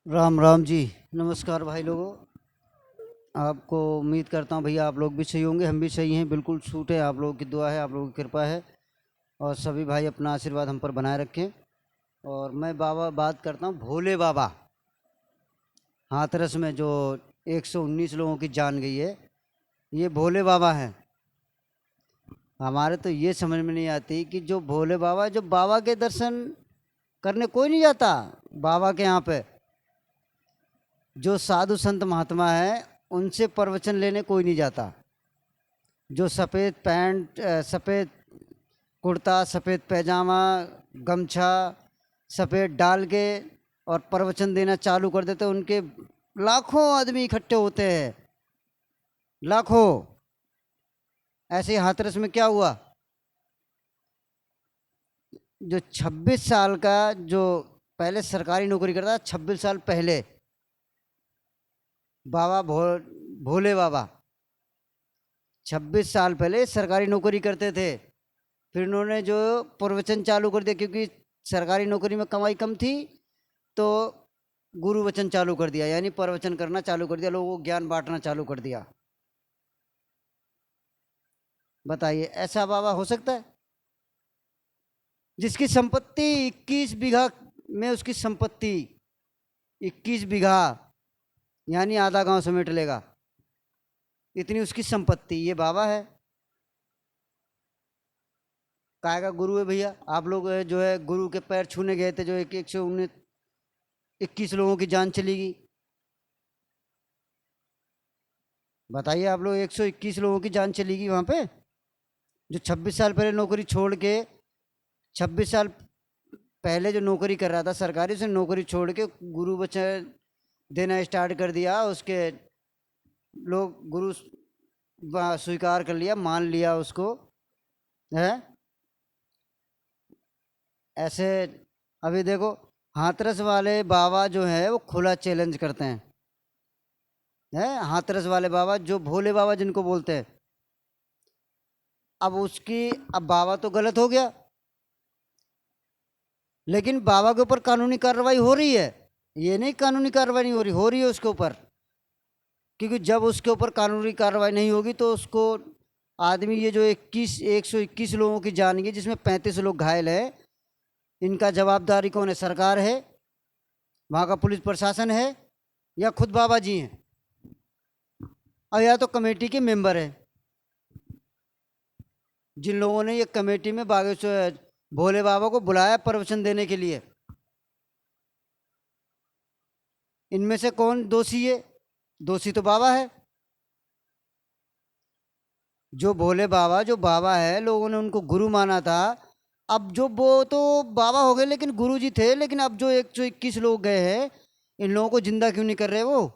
राम राम जी। नमस्कार भाई लोगों। आपको उम्मीद करता हूँ भैया आप लोग भी सही होंगे, हम भी सही हैं, बिल्कुल छूट है। आप लोगों की दुआ है, आप लोगों की कृपा है। और सभी भाई अपना आशीर्वाद हम पर बनाए रखें। और मैं बाबा बात करता हूँ भोले बाबा। हाथरस में जो 119 लोगों की जान गई है, ये भोले बाबा हैं। हमारे तो ये समझ में नहीं आती कि जो भोले बाबा, जो बाबा के दर्शन करने कोई नहीं जाता बाबा के यहाँ पे। जो साधु संत महात्मा है, उनसे प्रवचन लेने कोई नहीं जाता। जो सफ़ेद पैंट, सफ़ेद कुर्ता, सफ़ेद पैजामा, गमछा सफ़ेद डाल के और प्रवचन देना चालू कर देते, उनके लाखों आदमी इकट्ठे होते हैं, लाखों। ऐसे ही हाथरस में क्या हुआ, जो 26 साल का, जो पहले सरकारी नौकरी करता, 26 साल पहले बाबा भोले बाबा 26 साल पहले सरकारी नौकरी करते थे। फिर उन्होंने जो प्रवचन चालू कर दिया, क्योंकि सरकारी नौकरी में कमाई कम थी, तो गुरु वचन चालू कर दिया, यानी प्रवचन करना चालू कर दिया, लोगों को ज्ञान बांटना चालू कर दिया। बताइए, ऐसा बाबा हो सकता है? जिसकी संपत्ति 21 बीघा में, उसकी संपत्ति 21 बीघा, यानी आधा गांव समेट लेगा, इतनी उसकी संपत्ति, ये बाबा है। काय का गुरु है भैया? आप लोग जो है गुरु के पैर छूने गए थे, जो 121 लोगों की जान चली गई। बताइए, आप लोग 121 लोगों की जान चली गई वहां पे। जो 26 साल पहले नौकरी छोड़ के, 26 साल पहले जो नौकरी कर रहा था सरकारी, से नौकरी छोड़ के गुरु वचन देना स्टार्ट कर दिया। उसके लोग गुरु स्वीकार कर लिया, मान लिया उसको, है ऐसे। अभी देखो, हाथरस वाले बाबा जो है वो खुला चैलेंज करते हैं हाथरस वाले बाबा, जो भोले बाबा जिनको बोलते हैं। अब उसकी, अब बाबा तो गलत हो गया, लेकिन बाबा के ऊपर कानूनी कार्रवाई हो रही है। ये नहीं कानूनी कार्रवाई नहीं हो रही है उसके ऊपर। क्योंकि जब उसके ऊपर कानूनी कार्रवाई नहीं होगी तो उसको आदमी, ये जो 121 लोगों की जान गई, जिसमें 35 लोग घायल है, इनका जवाबदारी कौन है? सरकार है, वहाँ का पुलिस प्रशासन है, या खुद बाबा जी हैं, और या तो कमेटी के मेंबर है, जिन लोगों ने ये कमेटी में बागेश्वर भोले बाबा को बुलाया प्रवचन देने के लिए। इनमें से कौन दोषी है? दोषी तो बाबा है। जो भोले बाबा, जो बाबा है, लोगों ने उनको गुरु माना था। अब जो वो तो बाबा हो गए, लेकिन गुरु जी थे, लेकिन अब जो 121 लोग गए हैं, इन लोगों को जिंदा क्यों नहीं कर रहे वो?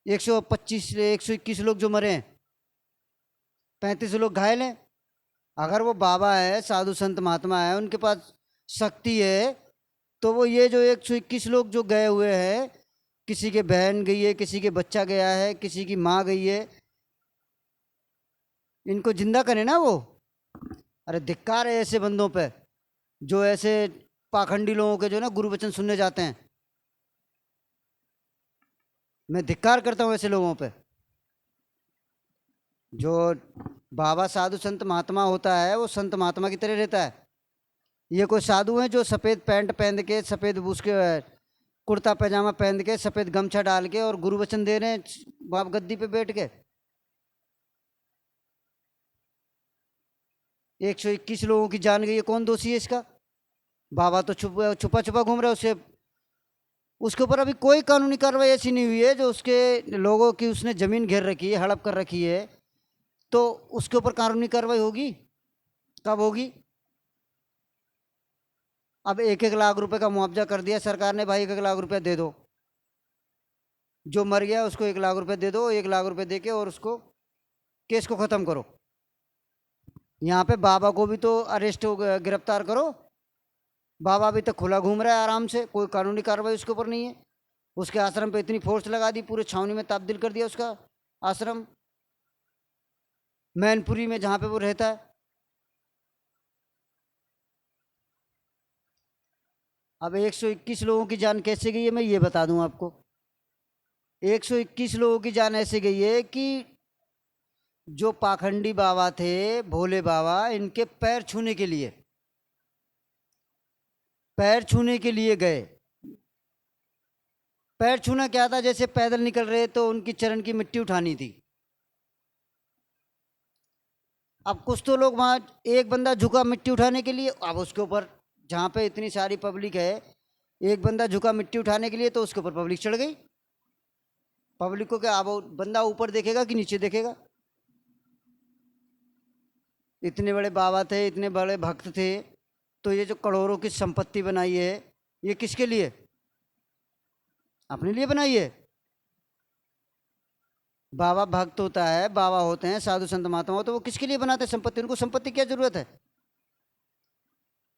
121 लोग जो मरे हैं, 35 लोग घायल हैं। अगर वो बाबा है, साधु संत महात्मा है, उनके पास शक्ति है, तो वो ये जो 121 लोग जो गए हुए हैं, किसी के बहन गई है, किसी के बच्चा गया है, किसी की माँ गई है, इनको जिंदा करे ना वो। अरे धिक्कार है ऐसे बंदों पे, जो ऐसे पाखंडी लोगों के जो ना गुरु वचन सुनने जाते हैं। मैं धिक्कार करता हूँ ऐसे लोगों पे। जो बाबा साधु संत महात्मा होता है, वो संत महात्मा की तरह रहता है। ये कोई साधु हैं जो सफ़ेद पैंट पहन के, सफ़ेद उसके कुर्ता पैजामा पहन के, सफ़ेद गमछा डाल के और गुरु वचन दे रहे हैं बाप गद्दी पे बैठ के? 121 लोगों की जान गई है, कौन दोषी है इसका? बाबा तो छुपा छुपा छुपा घूम रहा है। उसे, उसके ऊपर अभी कोई कानूनी कार्रवाई ऐसी नहीं हुई है। जो उसके लोगों की उसने ज़मीन घेर रखी है, हड़प कर रखी है, तो उसके ऊपर कानूनी कार्रवाई होगी? कब होगी? अब 1-1 लाख रुपए का मुआवजा कर दिया सरकार ने, भाई 1-1 लाख रुपया दे दो, जो मर गया उसको 1 लाख रुपए दे दो, 1 लाख रुपए दे के और उसको केस को ख़त्म करो। यहाँ पे बाबा को भी तो अरेस्ट हो, गिरफ्तार करो। बाबा अभी तक खुला घूम रहा है आराम से, कोई कानूनी कार्रवाई उसके ऊपर नहीं है। उसके आश्रम पे इतनी फोर्स लगा दी, पूरे छावनी में तब्दील कर दिया उसका आश्रम, मैनपुरी में जहाँ पे वो रहता है। अब 121 लोगों की जान कैसे गई है मैं ये बता दूं आपको। 121 लोगों की जान ऐसे गई है कि जो पाखंडी बाबा थे, भोले बाबा, इनके पैर छूने के लिए गए। पैर छूना क्या था, जैसे पैदल निकल रहे तो उनकी चरण की मिट्टी उठानी थी। अब कुछ तो लोग वहां, एक बंदा झुका मिट्टी उठाने के लिए, अब उसके ऊपर जहां पे इतनी सारी पब्लिक है, एक बंदा झुका मिट्टी उठाने के लिए तो उसके ऊपर पब्लिक चढ़ गई। पब्लिक को क्या, अब वो बंदा ऊपर देखेगा कि नीचे देखेगा? इतने बड़े बाबा थे, इतने बड़े भक्त थे, तो ये जो करोड़ों की संपत्ति बनाई है, ये किसके लिए? अपने लिए बनाई है। बाबा भक्त होता है, बाबा होते हैं, साधु संत महात्मा, तो वो किसके लिए बनाते हैं संपत्ति? उनको संपत्ति क्या जरूरत है?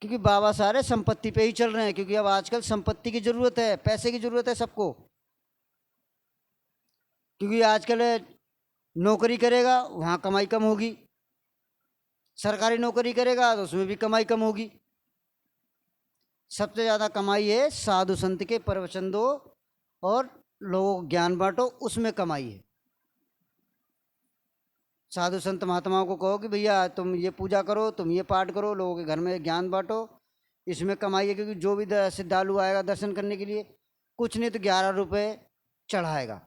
क्योंकि बाबा सारे संपत्ति पे ही चल रहे हैं, क्योंकि अब आजकल संपत्ति की जरूरत है, पैसे की जरूरत है सबको। क्योंकि आजकल नौकरी करेगा वहां कमाई कम होगी, सरकारी नौकरी करेगा तो उसमें भी कमाई कम होगी। सबसे ज़्यादा कमाई है साधु संत के प्रवचन दो और लोगों को ज्ञान बांटो, उसमें कमाई है। साधु संत महात्माओं को कहो कि भैया तुम ये पूजा करो, तुम ये पाठ करो, लोगों के घर में ज्ञान बांटो, इसमें कमाई है। क्योंकि जो भी श्रद्धालु आएगा दर्शन करने के लिए, कुछ नहीं तो 11 रुपये चढ़ाएगा।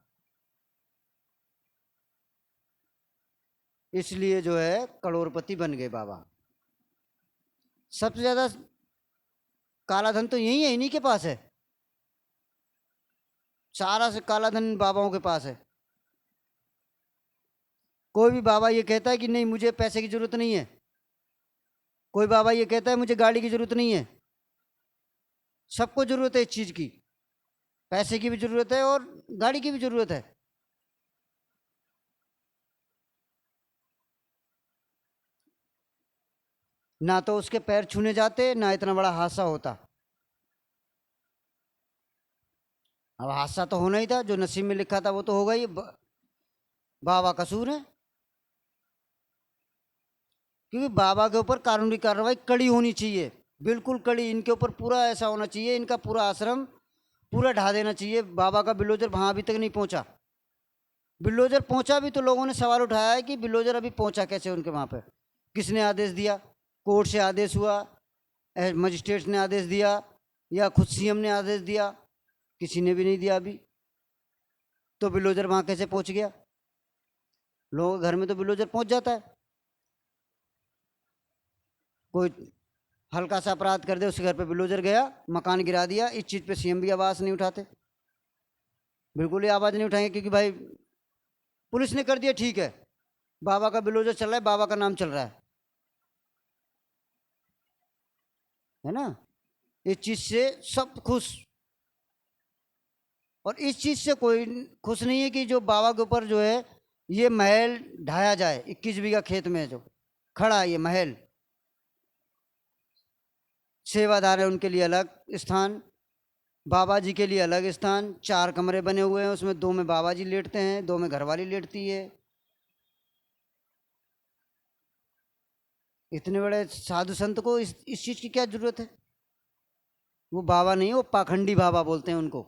इसलिए जो है करोड़पति बन गए बाबा। सबसे ज़्यादा काला धन तो यही है, इन्हीं के पास है। सारा से काला धन बाबाओं के पास है। कोई भी बाबा ये कहता है कि नहीं मुझे पैसे की जरूरत नहीं है, कोई बाबा ये कहता है मुझे गाड़ी की जरूरत नहीं है। सबको जरूरत है इस चीज की, पैसे की भी जरूरत है और गाड़ी की भी जरूरत है। ना तो उसके पैर छूने जाते, ना इतना बड़ा हादसा होता। अब हादसा तो होना ही था, जो नसीब में लिखा था वो तो होगा ही। बाबा कसूर है। क्योंकि बाबा के ऊपर कानूनी कार्रवाई कड़ी होनी चाहिए, बिल्कुल कड़ी। इनके ऊपर पूरा ऐसा होना चाहिए, इनका पूरा आश्रम पूरा ढा देना चाहिए। बाबा का बिल्डोजर वहां अभी तक नहीं पहुंचा। बिल्डोजर पहुंचा भी तो लोगों ने सवाल उठाया है कि बिल्डोजर अभी पहुंचा कैसे उनके वहां पे? किसने आदेश दिया? कोर्ट से आदेश हुआ, मजिस्ट्रेट ने आदेश दिया, या खुद सीएम ने आदेश दिया? किसी ने भी नहीं दिया अभी। तो बिल्डोजर वहां कैसे पहुंच गया? लोगों के घर में तो बिल्डोजर पहुंच जाता है। कोई हल्का सा अपराध कर दे, उसके घर पे बिल्डोजर गया, मकान गिरा दिया। इस चीज़ पे सीएम भी आवाज़ नहीं उठाते, बिल्कुल ही आवाज़ नहीं उठाएंगे। क्योंकि भाई पुलिस ने कर दिया, ठीक है, बाबा का बिल्डोजर चल रहा है, बाबा का नाम चल रहा है ना। इस चीज़ से सब खुश। और इस चीज़ से कोई खुश नहीं है कि जो बाबा के ऊपर जो है ये महल ढाया जाए। 21 बीघा खेत में जो खड़ा है ये महल, सेवादार है उनके लिए अलग स्थान, बाबा जी के लिए अलग स्थान। 4 कमरे बने हुए हैं, उसमें 2 में बाबा जी लेटते हैं, 2 में घरवाली लेटती है। इतने बड़े साधु संत को इस चीज़ की क्या जरूरत है? वो बाबा नहीं, वो पाखंडी बाबा बोलते हैं उनको।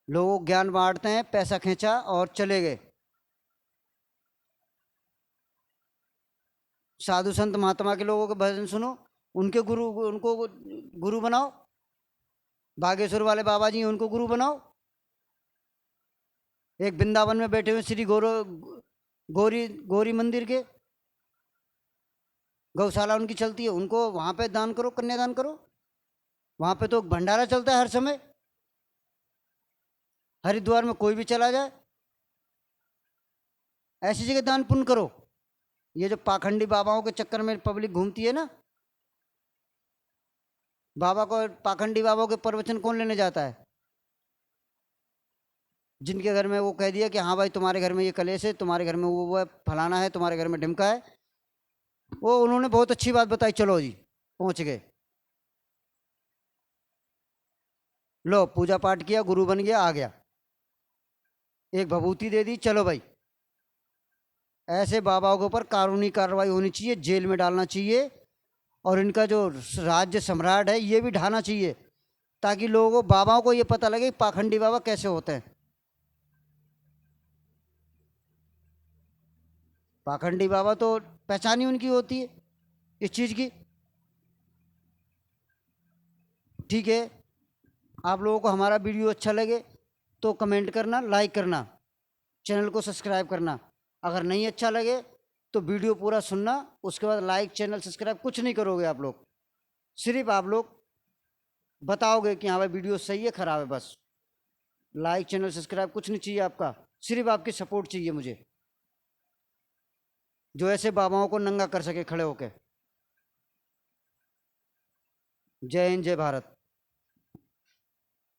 लोगों को ज्ञान बांटते हैं, पैसा खींचा और चले गए। साधु संत महात्मा के लोगों के भजन सुनो, उनके गुरु, उनको गुरु बनाओ। बागेश्वर वाले बाबा जी उनको गुरु बनाओ। एक वृंदावन में बैठे हुए श्री गौरी गौरी मंदिर के गौशाला उनकी चलती है, उनको वहां पे दान करो, कन्यादान करो। वहां पे तो भंडारा चलता है हर समय। हरिद्वार में कोई भी चला जाए, ऐसी जगह दान पुण्य करो। ये जो पाखंडी बाबाओं के चक्कर में पब्लिक घूमती है ना, बाबा को, पाखंडी बाबाओं के प्रवचन कौन लेने जाता है? जिनके घर में वो कह दिया कि हाँ भाई तुम्हारे घर में ये कलेश है, तुम्हारे घर में वो है, फलाना है, तुम्हारे घर में ढिमका है, वो उन्होंने बहुत अच्छी बात बताई, चलो जी पहुंच गए। लो पूजा पाठ किया, गुरु बन गया, आ गया, एक भभूति दे दी, चलो भाई। ऐसे बाबाओं के ऊपर कानूनी कार्रवाई होनी चाहिए, जेल में डालना चाहिए। और इनका जो राज्य सम्राट है ये भी ढाना चाहिए, ताकि लोगों को, बाबाओं को ये पता लगे कि पाखंडी बाबा कैसे होते हैं। पाखंडी बाबा तो पहचान ही उनकी होती है इस चीज़ की। ठीक है, आप लोगों को हमारा वीडियो अच्छा लगे तो कमेंट करना, लाइक करना, चैनल को सब्सक्राइब करना। अगर नहीं अच्छा लगे तो वीडियो पूरा सुनना, उसके बाद लाइक, चैनल सब्सक्राइब कुछ नहीं करोगे आप लोग, सिर्फ आप लोग बताओगे कि हाँ भाई वीडियो सही है ख़राब है, बस। लाइक, चैनल सब्सक्राइब कुछ नहीं चाहिए आपका, सिर्फ आपकी सपोर्ट चाहिए मुझे, जो ऐसे बाबाओं को नंगा कर सके खड़े होके। जय हिंद, जय भारत।